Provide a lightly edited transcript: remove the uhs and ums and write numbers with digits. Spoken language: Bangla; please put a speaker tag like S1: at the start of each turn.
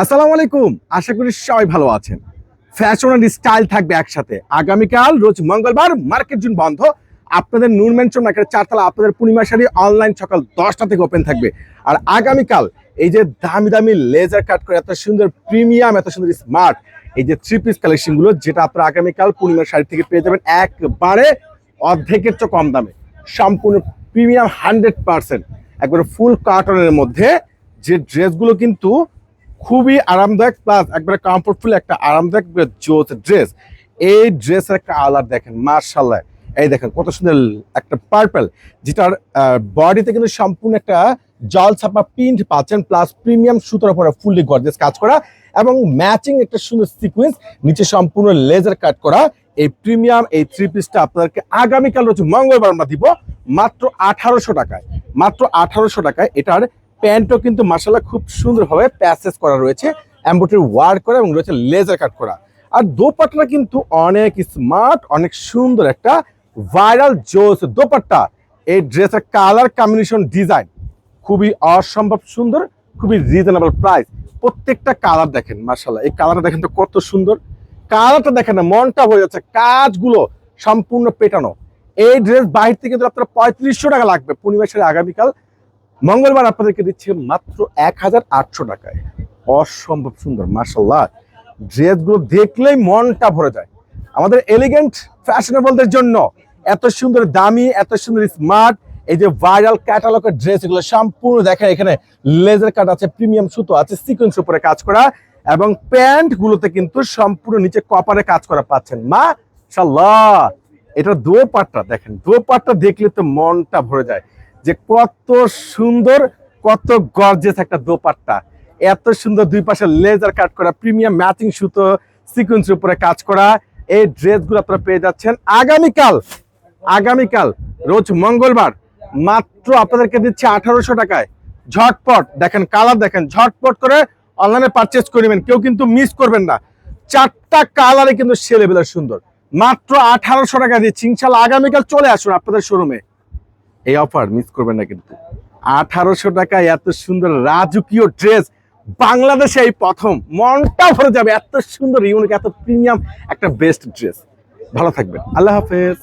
S1: আসসালামু আলাইকুম। আশা করি সবাই ভালো আছেন। ফ্যাশন আর স্টাইল থাকবে একসাথে। আগামীকাল রোজ মঙ্গলবার মার্কেট জুন বন্ধ। আপনাদের নূর ম্যানশন মার্কেট চারতলা আপনাদের পূর্ণিমা শাড়ি অনলাইন সকাল 10টা থেকে ওপেন থাকবে। আর আগামীকাল এই যে দামি দামি লেজার কাট করে এত সুন্দর প্রিমিয়াম এত সুন্দর স্মার্ট এই যে থ্রি পিস কালেকশন গুলো যেটা আপনারা আগামীকাল পূর্ণিমা শাড়ি থেকে পেয়ে যাবেন একবারে অর্ধেকের চেয়ে কম দামে, সম্পূর্ণ প্রিমিয়াম 100%, একবারে ফুল কার্টনের মধ্যে যে ড্রেসগুলো কিন্তু খুবই আরামদায়ক প্লাস একবারে কমফোর্টফুল একটা আরামদায়ক জোস ড্রেস। এই ড্রেসের কালার দেখেন মাশাআল্লাহ, এই দেখেন কত সুন্দর একটা পার্পল, যেটার বডিতে কিন্তু সম্পূর্ণ একটা জল ছাপা প্রিন্ট পাচ্ছেন, প্লাস প্রিমিয়াম সুতোর উপরে ফুললি গর্জিয়াস কাজ করা এবং ম্যাচিং একটা সুন্দর সিকোয়েন্স, নিচে সম্পূর্ণ লেজার কাট করা। এই প্রিমিয়াম এই থ্রি পিসটা আপনাদেরকে আগামীকাল রোজ মঙ্গলবার আমরা দিব মাত্র 1800 টাকায়। মাত্র 1800 টাকায়। এটার প্যান্টও কিন্তু মাশাআল্লাহ খুব সুন্দরভাবে প্যাসেজ করা রয়েছে, এমব্রয়ডারি ওয়ার্ক করা এবং রয়েছে লেজার কাট করা। আর দোপাট্টা কিন্তু অনেক স্মার্ট, অনেক সুন্দর একটা ভাইরাল জোস দোপাট্টা। এই ড্রেসের কালার কম্বিনেশন ডিজাইন খুবই অসম্ভব সুন্দর, খুবই রিজনেবল প্রাইস। প্রত্যেকটা কালার দেখেন মাশাআল্লাহ, এই কালারটা দেখেন তো কত সুন্দর, কালারটা দেখেন না মনটা হয়ে যাচ্ছে, কাজগুলো সম্পূর্ণ পেটানো। এই ড্রেস বাইরে থেকে কিন্তু আপনার 3500 টাকা লাগবে, পূর্ণিমা শাড়ি আগামীকাল মঙ্গলবার আপনাদেরকে দিচ্ছে মাত্র 1800 টাকায়। অসম্ভব সুন্দর মাশাআল্লাহ, ড্রেসগুলো দেখলেই মনটা ভরে যায়। আমাদের এলিগেন্ট ফ্যাশনেবলদের জন্য এত সুন্দর দামি এত সুন্দর স্মার্ট এই যে ভাইরাল ক্যাটালগের ড্রেস, এগুলো সম্পূর্ণ দেখেন এখানে লেজার কাট আছে, প্রিমিয়াম সুতো আছে, সিকোয়েন্স উপরে কাজ করা এবং প্যান্ট গুলোতে কিন্তু সম্পূর্ণ নিচে কপারে কাজ করা পাচ্ছেন মাশাআল্লাহ। এটা দোপাট্টা দেখেন, দোপাট্টা দেখলে তো মনটা ভরে যায় যে কত সুন্দর, কত গর্জিয়াস একটা দোপাট্টা। এত সুন্দর দুই পাশে লেজার কাট করা, প্রিমিয়াম ম্যাচিং সুতো সিকোয়েন্সের উপরে কাজ করা এই ড্রেসগুলো আপনারা পেয়ে যাচ্ছেন আগামীকাল রোজ মঙ্গলবার মাত্র আপনাদেরকে দিচ্ছে 1800 টাকায়। ঝটপট দেখেন কালার দেখেন, ঝটপট করে অনলাইনে পারচেজ করে নেবেন, কেউ কিন্তু মিস করবেন না। চারটা কালারে কিন্তু সে লেভেলের সুন্দর, মাত্র 1800 টাকা দিচ্ছি। ইনশাল্লাহ আগামীকাল চলে আসুন আপনাদের শোরুমে, এই অফার মিস করবেন না কিন্তু। 1800 টাকায় এত সুন্দর রাজকীয় ড্রেস বাংলাদেশে এই প্রথম, মনটা ভরে যাবে, এত সুন্দর ইউনিক এত প্রিমিয়াম একটা বেস্ট ড্রেস। ভালো থাকবেন, আল্লাহ হাফেজ।